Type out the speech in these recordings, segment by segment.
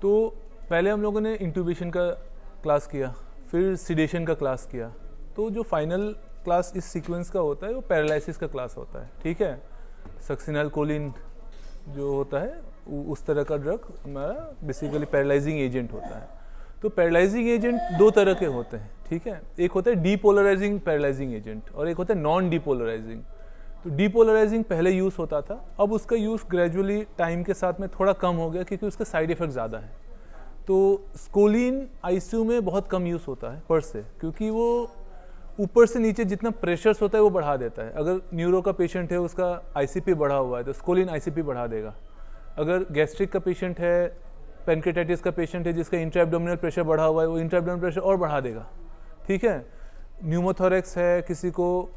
तो पहले हम लोगों ने इंट्यूबेशन का क्लास किया, फिर सिडेशन का क्लास किया। तो जो फाइनल क्लास इस सीक्वेंस का होता है वो पैरालिसिस का क्लास होता है, ठीक है। सक्सिनलकोलिन जो होता है उस तरह का ड्रग हमारा बेसिकली पैरालाइजिंग एजेंट होता है। तो पैरालाइजिंग एजेंट दो तरह के होते हैं, ठीक है। एक होता है डीपोलराइजिंग पैरालाइजिंग एजेंट और एक होता है नॉन डीपोलराइजिंग। तो डीपोलराइजिंग पहले यूज़ होता था, अब उसका यूज़ ग्रेजुअली टाइम के साथ में थोड़ा कम हो गया क्योंकि उसका साइड इफेक्ट ज़्यादा है। तो स्कोलिन आईसीयू में बहुत कम यूज़ होता है पर से, क्योंकि वो ऊपर से नीचे जितना प्रेशर्स होता है वो बढ़ा देता है। अगर न्यूरो का पेशेंट है, उसका आईसीपी बढ़ा हुआ है तो स्कोलिन आईसीपी बढ़ा देगा। अगर गैस्ट्रिक का पेशेंट है, पेनक्रेटाइटिस का पेशेंट है जिसका इंट्राएब्डोमिनल प्रेशर बढ़ा हुआ है, वो इंट्राएब्डोमिनल प्रेशर और बढ़ा देगा, ठीक है। न्यूमोथोरेक्स है किसी को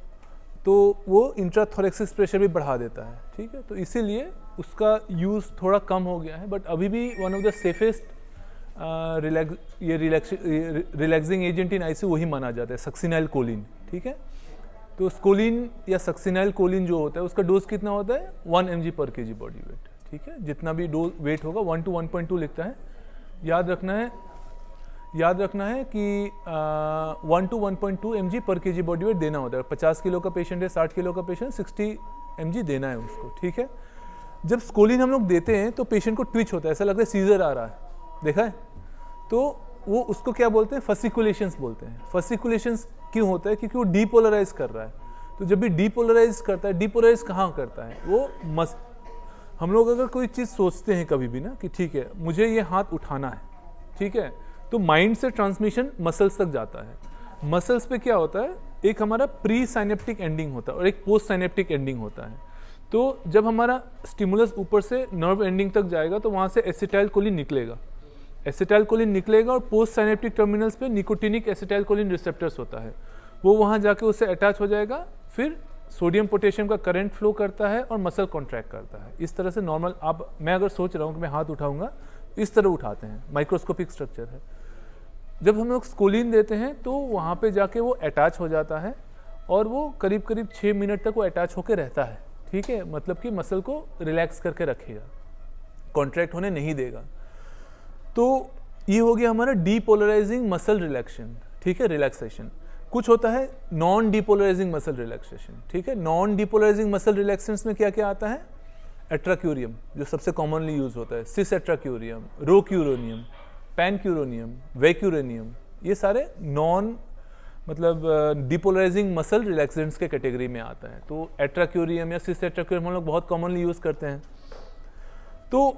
तो वो इंट्राथोरेक्सिस प्रेशर भी बढ़ा देता है, ठीक है। तो इसीलिए उसका यूज़ थोड़ा कम हो गया है, बट अभी भी one of the safest relaxing agent in ICU वही माना जाता है, सक्सिनलकोलिन, ठीक है। तो स्कोलिन या सक्सिनलकोलिन जो होता है उसका डोज कितना होता है 1 mg पर kg बॉडी वेट, ठीक है। जितना भी डोज वेट होगा 1 to 1.2 लिखता है। याद रखना है कि 1 to 1.2 mg पर kg बॉडी वेट देना होता है। 50 किलो का पेशेंट है, 60 किलो का पेशेंट 60 mg देना है उसको, ठीक है। जब स्कोलिन हम लोग देते हैं तो पेशेंट को ट्विच होता है, ऐसा लगता है सीजर आ रहा है, देखा है। तो वो उसको क्या बोलते हैं, फसिकुलेशंस बोलते हैं। फसिकुलेशंस क्यों होता है, क्योंकि वो डीपोलराइज कर रहा है। तो जब भी डीपोलराइज करता है, डीपोलराइज कहाँ करता है, वो हम लोग अगर कोई चीज़ सोचते हैं कभी भी ना कि ठीक है मुझे ये हाथ उठाना है, ठीक है, तो माइंड से ट्रांसमिशन मसल्स तक जाता है। मसल्स पे क्या होता है, एक हमारा प्री साइनेप्टिक एंडिंग होता है और एक पोस्ट साइनेप्टिक एंडिंग होता है। तो जब हमारा स्टिमुलस ऊपर से नर्व एंडिंग तक जाएगा तो वहाँ से एसिटाइलकोलिन निकलेगा। एसिटाइलकोलिन निकलेगा और पोस्ट साइनेप्टिक टर्मिनल्स पे निकोटिनिक एसिटाइलकोलिन रिसेप्टर्स होता है, वो वहाँ जाके उससे अटैच हो जाएगा। फिर सोडियम पोटेशियम का करंट फ्लो करता है और मसल कॉन्ट्रैक्ट करता है। इस तरह से नॉर्मल मैं अगर सोच रहा हूँ कि मैं हाथ उठाऊंगा, इस तरह उठाते हैं, माइक्रोस्कोपिक स्ट्रक्चर है। जब हम लोग स्कोलिन देते हैं तो वहाँ पे जाके वो अटैच हो जाता है और वो करीब करीब 6 मिनट तक वो अटैच होकर रहता है, ठीक है। मतलब कि मसल को रिलैक्स करके रखेगा, कॉन्ट्रैक्ट होने नहीं देगा। तो ये हो गया हमारा डीपोलराइजिंग मसल रिलैक्सेशन, ठीक है, रिलैक्सेशन। कुछ होता है नॉन डीपोलराइजिंग मसल रिलैक्सेशन, ठीक है। नॉन डीपोलराइजिंग मसल रिलैक्सेशन में क्या क्या आता है, एट्राक्यूरियम जो सबसे कॉमनली यूज होता है, सिस एट्राक्यूरियम, रोक्यूरोनियम, पैनक्यूरोनियम, वेक्यूरेनियम, ये सारे नॉन मतलब डीपोलराइजिंग मसल रिलैक्सेंट्स के कैटेगरी में आता है। तो एट्राक्यूरियम या सिस एट्राक्यूरियम हम लोग बहुत कॉमनली यूज करते हैं। तो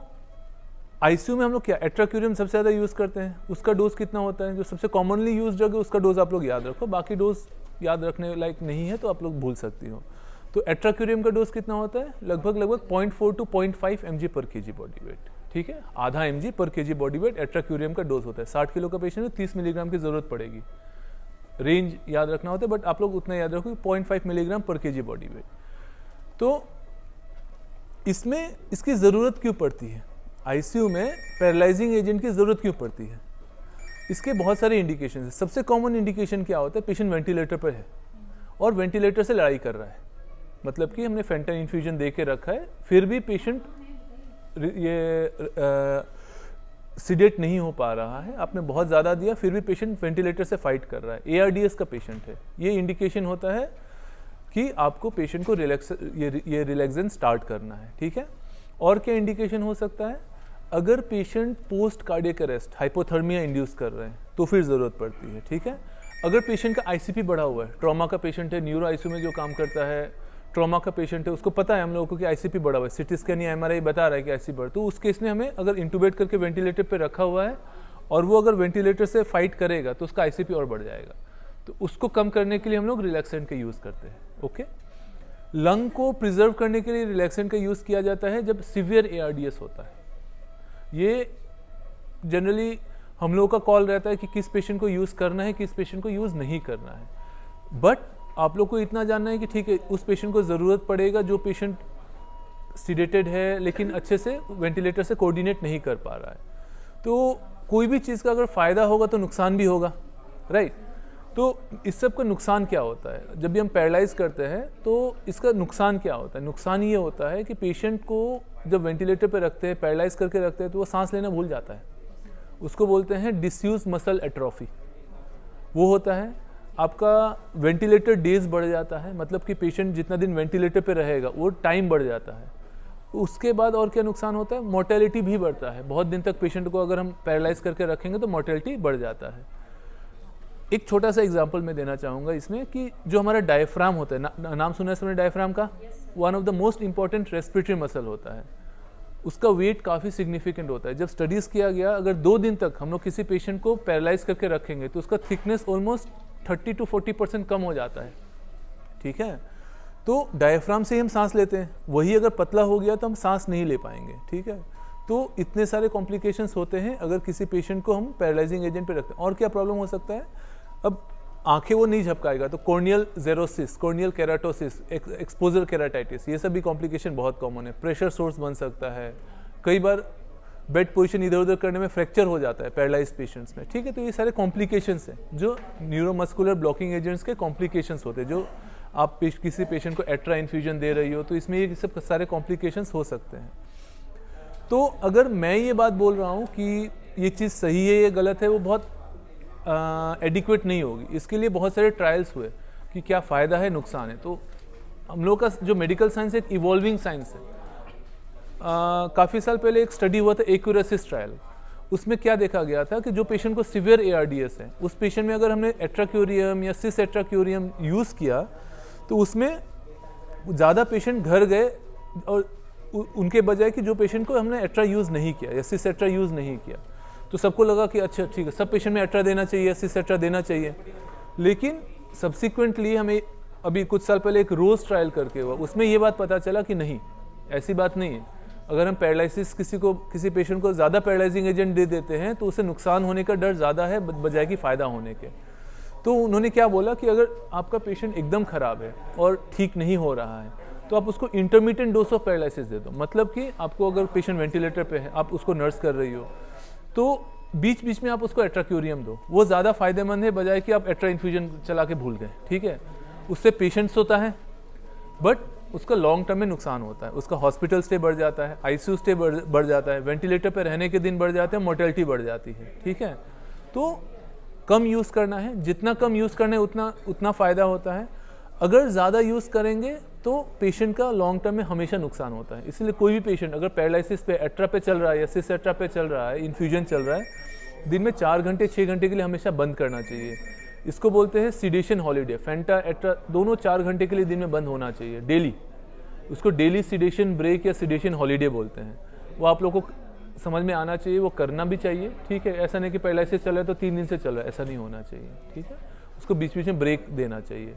आईसीयू में हम लोग क्या एट्राक्यूरियम सबसे ज़्यादा यूज़ करते हैं। उसका डोज कितना होता है, जो सबसे कॉमनली यूज ड्रग है उसका डोज आप लोग याद रखो, बाकी डोज याद रखने लायक नहीं है तो आप लोग भूल सकती हो। तो एट्राक्यूरियम का डोज कितना होता है, लगभग 0.4 to 0.5 mg पर kg बॉडी वेट, ठीक है। आधा mg पर kg बॉडी वेट एट्राक्यूरियम का डोज होता है। 60 किलो का पेशेंट है, 30 मिलीग्राम की जरूरत पड़ेगी। रेंज याद रखना होता है, बट आप लोग उतना याद रखो 0.5 मिलीग्राम पर kg बॉडी वेट। तो इसमें इसकी ज़रूरत क्यों पड़ती है, आईसीयू में पैरालाइजिंग एजेंट की ज़रूरत क्यों पड़ती है, इसके बहुत सारे इंडिकेशन हैं। सबसे कॉमन इंडिकेशन क्या होता है, पेशेंट वेंटिलेटर पर है और वेंटिलेटर से लड़ाई कर रहा है, मतलब कि हमने फेंटन इन्फ्यूजन दे के रखा है, फिर भी पेशेंट ये सिडेट नहीं हो पा रहा है, आपने बहुत ज़्यादा दिया फिर भी पेशेंट वेंटिलेटर से फाइट कर रहा है, एआरडीएस का पेशेंट है। ये इंडिकेशन होता है कि आपको पेशेंट को ये रिलैक्सेंट स्टार्ट करना है, ठीक है। और क्या इंडिकेशन हो सकता है, अगर patient post cardiac arrest hypothermia induce कर रहे हैं तो फिर ज़रूरत पड़ती है, ठीक है। अगर पेशेंट का आईसीपी बढ़ा हुआ है, ट्रॉमा का पेशेंट है, न्यूरो आईसीयू में जो काम करता है, ट्रॉमा का पेशेंट है, उसको पता है हम लोगों को कि आईसीपी बढ़ा हुआ है, सिटी स्कैन या एमआरआई बता रहा है कि आईसीपी बढ़, तो उस केस में हमें अगर इंटूबेट करके वेंटिलेटर पे रखा हुआ है और वो अगर वेंटिलेटर से फाइट करेगा तो उसका आईसीपी और बढ़ जाएगा। तो उसको कम करने के लिए हम लोग रिलैक्सेंट का यूज़ करते हैं, ओके। लंग को प्रिजर्व करने के लिए रिलैक्सेंट का यूज़ किया जाता है जब सीवियर एआरडीएस होता है। ये जनरली हम लोगों का कॉल रहता है कि किस पेशेंट को यूज़ करना है, किस पेशेंट को यूज़ नहीं करना है। बट आप लोग को इतना जानना है कि ठीक है उस पेशेंट को ज़रूरत पड़ेगा जो पेशेंट सीडेटेड है लेकिन अच्छे से वेंटिलेटर से कोऑर्डिनेट नहीं कर पा रहा है। तो कोई भी चीज़ का अगर फ़ायदा होगा तो नुकसान भी होगा, राइट। तो इस सब का नुकसान क्या होता है, जब भी हम पैरालाइज करते हैं तो इसका नुकसान क्या होता है। नुकसान ये होता है कि पेशेंट को जब वेंटिलेटर पे रखते हैं, पैरालाइज करके रखते हैं, तो वो सांस लेना भूल जाता है। उसको बोलते हैं डिस्यूज मसल एट्रोफी। वो होता है आपका वेंटिलेटर डेज बढ़ जाता है, मतलब कि पेशेंट जितना दिन वेंटिलेटर पे रहेगा वो टाइम बढ़ जाता है। उसके बाद और क्या नुकसान होता है, मोर्टेलिटी भी बढ़ता है। बहुत दिन तक पेशेंट को अगर हम पैरालाइज करके रखेंगे तो मोर्टेलिटी बढ़ जाता है। एक छोटा सा एग्जांपल मैं देना चाहूँगा इसमें कि जो हमारा डायफ्राम होता है, नाम सुना है सबने डायफ्राम का? One of the most important respiratory muscle होता है। उसका वेट काफ़ी सिग्निफिकेंट होता है। जब स्टडीज़ किया गया, अगर 2 दिन तक हम लोग किसी पेशेंट को पैरालाइज करके रखेंगे तो उसका थिकनेस ऑलमोस्ट 30 to 40% कम हो जाता है। ठीक है, तो डायफ्राम से ही हम सांस लेते हैं, वही अगर पतला हो गया तो हम सांस नहीं ले पाएंगे। ठीक है, तो इतने सारे कॉम्प्लिकेशंस होते हैं अगर किसी पेशेंट को हम पैरालाइजिंग एजेंट पे रखते हैं। और क्या प्रॉब्लम हो सकता है, अब आंखें वो नहीं झपकाएगा तो corneal xerosis, corneal keratosis, exposure keratitis, ये सब भी कॉम्प्लिकेशन बहुत कॉमन है। प्रेशर सोर्स बन सकता है, कई बार बेड पोजीशन इधर उधर करने में फ्रैक्चर हो जाता है पैरालाइज पेशेंट्स में। ठीक है, तो ये सारे कॉम्प्लिकेशंस हैं जो न्यूरोमस्कुलर ब्लॉकिंग एजेंट्स के कॉम्प्लिकेशंस होते हैं। जो आप किसी पेशेंट को एट्रा इन्फ्यूजन दे रही हो तो इसमें ये सब सारे कॉम्प्लिकेशंस हो सकते हैं। तो अगर मैं ये बात बोल रहा हूँ कि ये चीज़ सही है या गलत है, वो बहुत एडिक्वेट नहीं होगी। इसके लिए बहुत सारे ट्रायल्स हुए कि क्या फ़ायदा है, नुकसान है। तो हम लोग का जो मेडिकल साइंस है एक इवॉल्विंग साइंस है। काफ़ी साल पहले एक स्टडी हुआ था एक्यूरेसिस ट्रायल। उसमें क्या देखा गया था कि जो पेशेंट को सिवियर ARDS है, उस पेशेंट में अगर हमने एट्राक्यूरियम या सिस एट्राक्यूरियम यूज़ किया तो उसमें ज़्यादा पेशेंट घर गए और उनके बजाय कि जो पेशेंट को हमने एट्रा यूज़ नहीं किया या सिस एट्रा यूज़ नहीं किया। तो सबको लगा कि अच्छा ठीक है, सब पेशेंट में एट्रा देना चाहिए, सिस एट्रा देना चाहिए। लेकिन सब्सिक्वेंटली हमें अभी कुछ साल पहले एक रोज ट्रायल करके हुआ, उसमें ये बात पता चला कि नहीं, ऐसी बात नहीं है। अगर हम पैरालिसिस किसी पेशेंट को ज़्यादा पैरालाइजिंग एजेंट दे देते हैं तो उसे नुकसान होने का डर ज़्यादा है बजाय कि फ़ायदा होने के। तो उन्होंने क्या बोला कि अगर आपका पेशेंट एकदम ख़राब है और ठीक नहीं हो रहा है तो आप उसको इंटरमीडिएट डोज ऑफ पैरालिसिस दे दो। मतलब कि आपको अगर पेशेंट वेंटिलेटर पे है, आप उसको नर्स कर रही हो, तो बीच बीच में आप उसको एट्राक्यूरियम दो। वो ज़्यादा फायदेमंद है बजाय कि आप एट्रा इन्फ्यूजन चला के भूल गए। ठीक है, उससे पेशेंट्स होता है बट उसका लॉन्ग टर्म में नुकसान होता है। उसका हॉस्पिटल स्टे बढ़ जाता है, ICU स्टे बढ़ जाता है, वेंटिलेटर पे रहने के दिन बढ़ जाते हैं, मोर्टेलिटी बढ़ जाती है। ठीक है, तो कम यूज़ करना है, जितना कम यूज़ करना है उतना फ़ायदा होता है। अगर ज़्यादा यूज़ करेंगे तो पेशेंट का लॉन्ग टर्म में हमेशा नुकसान होता है। इसलिए कोई भी पेशेंट अगर पैरालिसिस पे एट्रा पे चल रहा है या सिस एट्रा पे चल रहा है, इन्फ्यूजन चल रहा है, दिन में 4 घंटे 6 घंटे के लिए हमेशा बंद करना चाहिए। इसको बोलते हैं सीडेशन हॉलीडे। फेंटा एट्रा दोनों 4 घंटे के लिए दिन में बंद होना चाहिए डेली। उसको डेली सीडेशन ब्रेक या सीडेशन हॉलीडे बोलते हैं। वो आप लोगों को समझ में आना चाहिए, वो करना भी चाहिए। ठीक है, ऐसा नहीं कि पैरालिसिस चल रहा है तो 3 दिन से चल रहा है, ऐसा नहीं होना चाहिए। ठीक है, उसको बीच बीच में ब्रेक देना चाहिए।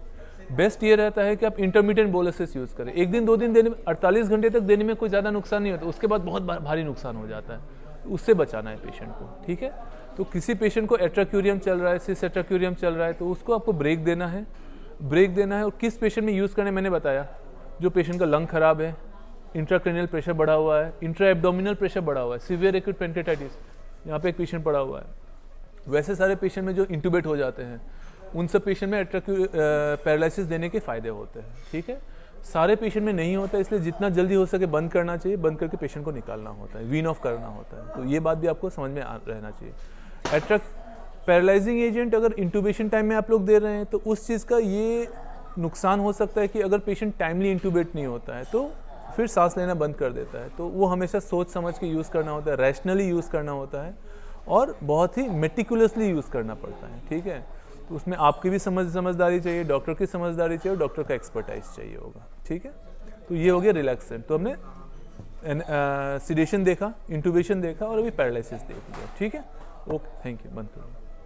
बेस्ट ये रहता है कि आप इंटरमीडिएट बोलसेस यूज़ करें। 1 दिन 2 दिन देने में, 48 घंटे तक देने में कोई ज़्यादा नुकसान नहीं होता, उसके बाद बहुत भारी नुकसान हो जाता है। उससे बचाना है पेशेंट को। ठीक है, तो किसी पेशेंट को एट्राक्यूरियम चल रहा है, सिस एट्राक्यूरियम चल रहा है, तो उसको आपको ब्रेक देना है। और किस पेशेंट में यूज़ करने मैंने बताया, जो पेशेंट का लंग खराब है, इंट्राक्रेनियल प्रेशर बढ़ा हुआ है, इंट्रा एब्डोमिनल प्रेशर बढ़ा हुआ है, सीवियर एक्यूट पेंटेटाइटिस, यहाँ पे एक पेशेंट पड़ा हुआ है। वैसे सारे पेशेंट में जो इंटूबेट हो जाते हैं, उन सब पेशेंट में पैरालिसिस देने के फ़ायदे होते हैं। ठीक है, सारे पेशेंट में नहीं होता, इसलिए जितना जल्दी हो सके बंद करना चाहिए। बंद करके पेशेंट को निकालना होता है, वीन ऑफ करना होता है। तो ये बात भी आपको समझ में रहना चाहिए। पैरालाइजिंग एजेंट अगर इंटूबेशन टाइम में आप लोग दे रहे हैं तो उस चीज़ का ये नुकसान हो सकता है कि अगर पेशेंट टाइमली इंटूबेट नहीं होता है तो फिर सांस लेना बंद कर देता है। तो वो हमेशा सोच समझ के यूज़ करना होता है, रैशनली यूज़ करना होता है और बहुत ही मेटिकुलसली यूज़ करना पड़ता है। ठीक है, तो उसमें आपकी भी समझदारी चाहिए, डॉक्टर की समझदारी चाहिए और डॉक्टर का एक्सपर्टाइज चाहिए होगा। ठीक है, तो ये हो गया रिलैक्सेंट। तो हमने सीडेशन देखा, इंटूबेशन देखा और अभी पैरालिसिस देख लिया। ठीक है, ओके, थैंक यू, बंद करो।